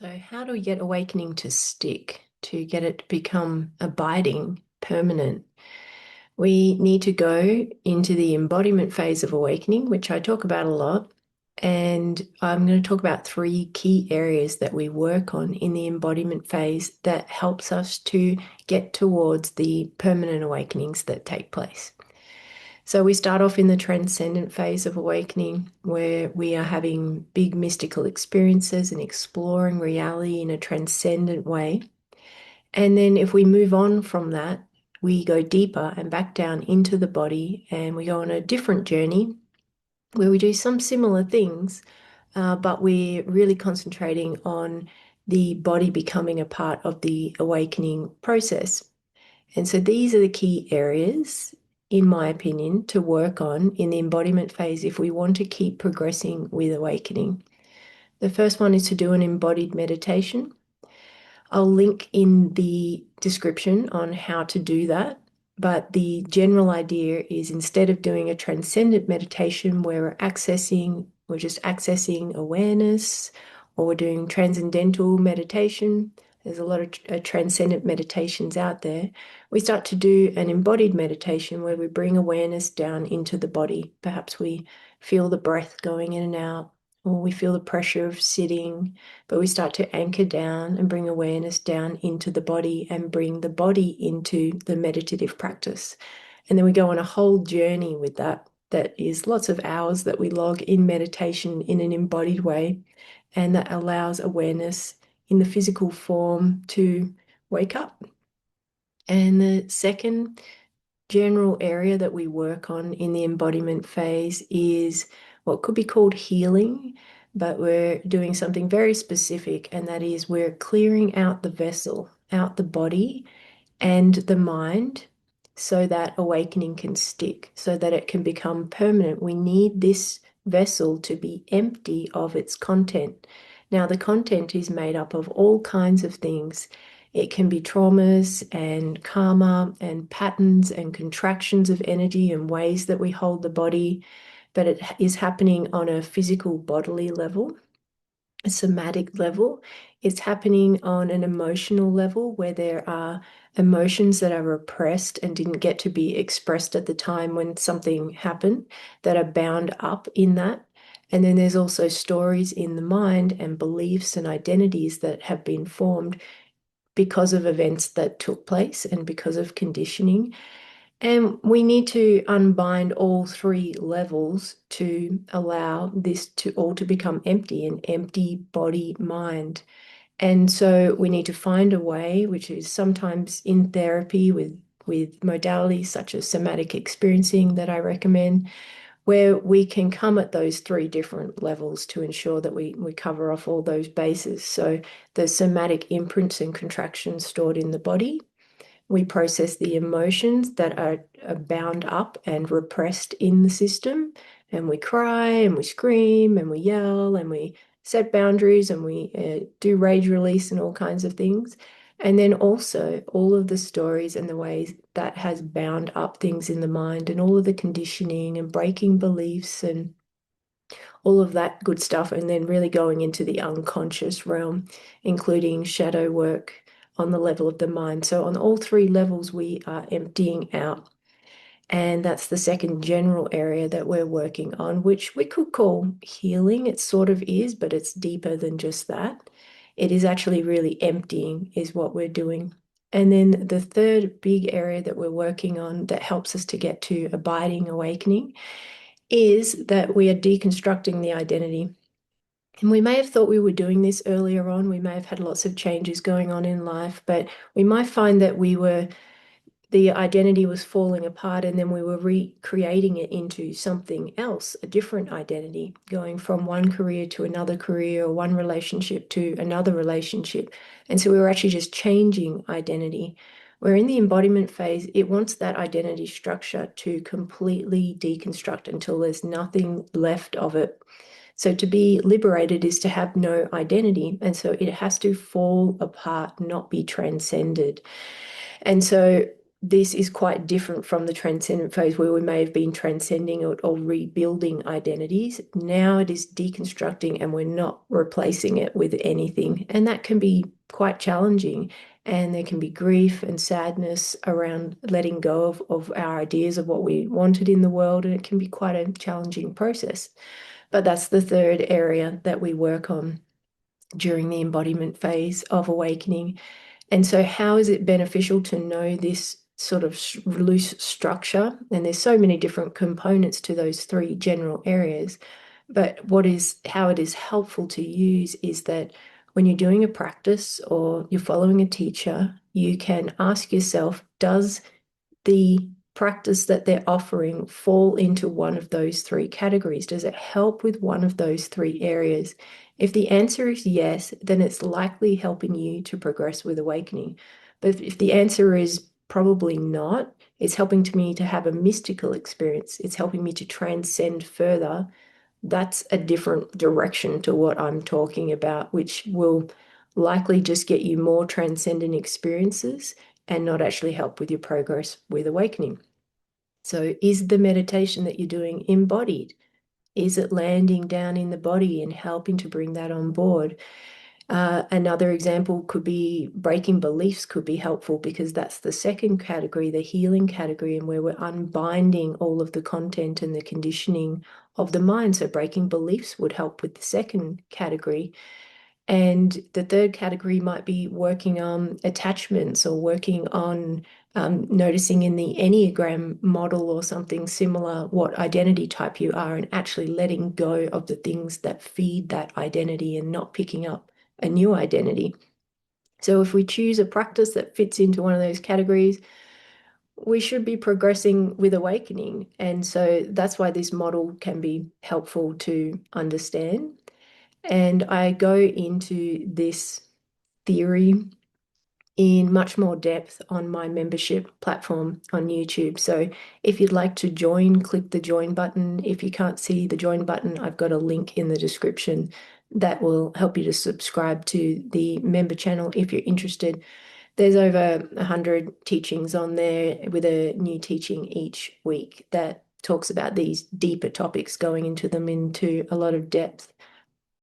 So, how do we get awakening to stick, to get it to become abiding, permanent? We need to go into the embodiment phase of awakening, which I talk about a lot. And I'm going to talk about three key areas that we work on in the embodiment phase that helps us to get towards the permanent awakenings that take place. So we start off in the transcendent phase of awakening, where we are having big mystical experiences and exploring reality in a transcendent way. And then if we move on from that, we go deeper and back down into the body, and we go on a different journey where we do some similar things, but we're really concentrating on the body becoming a part of the awakening process. And so these are the key areas, in my opinion, to work on in the embodiment phase if we want to keep progressing with awakening. The first one is to do an embodied meditation. I'll link in the description on how to do that. But the general idea is instead of doing a transcendent meditation where we're just accessing awareness, or we're doing transcendental meditation, there's a lot of transcendent meditations out there. We start to do an embodied meditation where we bring awareness down into the body. Perhaps we feel the breath going in and out, or we feel the pressure of sitting, but we start to anchor down and bring awareness down into the body and bring the body into the meditative practice. And then we go on a whole journey with that. That is lots of hours that we log in meditation in an embodied way, and that allows awareness in the physical form to wake up. And the second general area that we work on in the embodiment phase is what could be called healing, but we're doing something very specific, and that is we're clearing out the vessel, out the body and the mind, so that awakening can stick, so that it can become permanent. We need this vessel to be empty of its content. Now, the content is made up of all kinds of things. It can be traumas and karma and patterns and contractions of energy and ways that we hold the body, but it is happening on a physical bodily level, a somatic level. It's happening on an emotional level where there are emotions that are repressed and didn't get to be expressed at the time when something happened that are bound up in that. And then there's also stories in the mind and beliefs and identities that have been formed because of events that took place and because of conditioning. And we need to unbind all three levels to allow this to all to become empty, an empty body mind. And so we need to find a way, which is sometimes in therapy with modalities such as somatic experiencing that I recommend, where we can come at those three different levels to ensure that we cover off all those bases. So the somatic imprints and contractions stored in the body. We process the emotions that are bound up and repressed in the system, and we cry and we scream and we yell and we set boundaries and we do rage release and all kinds of things. And then also all of the stories and the ways that has bound up things in the mind and all of the conditioning and breaking beliefs and all of that good stuff, and then really going into the unconscious realm, including shadow work on the level of the mind. So, on all three levels, we are emptying out. And that's the second general area that we're working on, which we could call healing. It sort of is, but it's deeper than just that. It is actually really emptying, is what we're doing. And then the third big area that we're working on that helps us to get to abiding awakening is that we are deconstructing the identity. And we may have thought we were doing this earlier on. We may have had lots of changes going on in life, but we might find that the identity was falling apart, and then we were recreating it into something else, a different identity, going from one career to another career or one relationship to another relationship. And so we were actually just changing identity. Where in the embodiment phase, it wants that identity structure to completely deconstruct until there's nothing left of it. So to be liberated is to have no identity. And so it has to fall apart, not be transcended. And so this is quite different from the transcendent phase where we may have been transcending or rebuilding identities. Now it is deconstructing and we're not replacing it with anything. And that can be quite challenging. And there can be grief and sadness around letting go of our ideas of what we wanted in the world. And it can be quite a challenging process. But that's the third area that we work on during the embodiment phase of awakening. And so, how is it beneficial to know this sort of loose structure? And there's so many different components to those three general areas. But how it is helpful to use is that when you're doing a practice or you're following a teacher, you can ask yourself, does the practice that they're offering fall into one of those three categories? Does it help with one of those three areas? If the answer is yes, then it's likely helping you to progress with awakening. But if the answer is probably not, it's helping me to have a mystical experience. It's helping me to transcend further. That's a different direction to what I'm talking about, which will likely just get you more transcendent experiences and not actually help with your progress with awakening. So, is the meditation that you're doing embodied? Is it landing down in the body and helping to bring that on board? Another example could be breaking beliefs could be helpful because that's the second category, the healing category, and where we're unbinding all of the content and the conditioning of the mind. So breaking beliefs would help with the second category. And the third category might be working on attachments or working on noticing in the Enneagram model or something similar what identity type you are and actually letting go of the things that feed that identity and not picking up a new identity. So if we choose a practice that fits into one of those categories, we should be progressing with awakening. And so that's why this model can be helpful to understand. And I go into this theory in much more depth on my membership platform on YouTube. So if you'd like to join, click the join button. If you can't see the join button, I've got a link in the description that will help you to subscribe to the member channel if you're interested. There's over 100 teachings on there with a new teaching each week that talks about these deeper topics, going into them into a lot of depth.